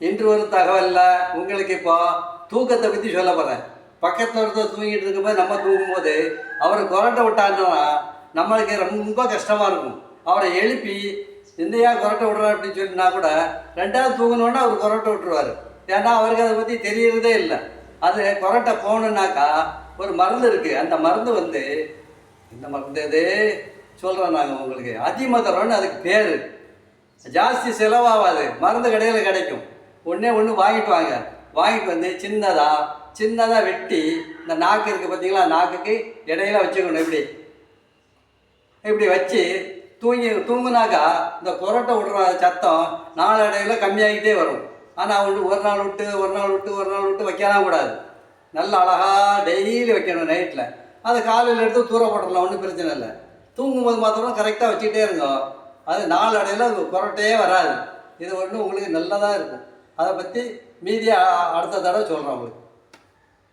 இன்று ஒரு தகவலில் உங்களுக்கு இப்போ தூக்கத்தை பற்றி சொல்ல போகிறேன். பக்கத்தில் ஒருத்தர் தூங்கிட்டு இருக்கும்போது நம்ம தூங்கும்போது அவர் கொரட்டை விட்டாருன்னா நம்மளுக்கு ரொம்ப கஷ்டமாக இருக்கும். அவரை எழுப்பி எந்தையா கொரட்டை விட்றாரு அப்படின்னு சொல்லினா கூட ரெண்டாவது தூங்கணுன்னா அவர் கொரட்டை விட்டுருவார். ஏன்னா அவருக்கு அதை பற்றி தெரியறதே இல்லை. அது கொரட்டை போகணுன்னாக்கா ஒரு மருந்து இருக்குது. அந்த மருந்து வந்து இந்த மருந்து இது சொல்கிறோம் நாங்கள் உங்களுக்கு. அதிமதுரம்னு அதுக்கு பேர். ஜாஸ்தி செலவாகாது, மருந்து கடையில் கிடைக்கும். ஒன்று வாங்கிட்டு வாங்க. வாங்கிட்டு வந்து சின்னதாக வெட்டி இந்த நாக்கு இருக்குது பார்த்தீங்களா, நாக்குக்கு இடையில வச்சுக்கணும். இப்படி வச்சு தூங்குனாக்கா இந்த கொரட்டை விடுற சத்தம் நாளடைவில் கம்மியாகிட்டே வரும். ஆனால் ஒரு நாள் விட்டு வைக்கலாம் கூடாது. நல்ல அழகாக டெய்லி வைக்கணும் நைட்டில். அதை காலையில் எடுத்து தூர போட்டுடலாம், ஒன்றும் பிரச்சனை இல்லை. தூங்கும்போது மாத்திரம் கரெக்டாக வச்சுக்கிட்டே இருங்க. அது நாளடைவில் அது கொரட்டையே வராது. இது ஒன்று உங்களுக்கு நல்லதாக இருக்கும். அதை பற்றி மீதியாக அடுத்த தடவை சொல்கிறேன் உங்களுக்கு.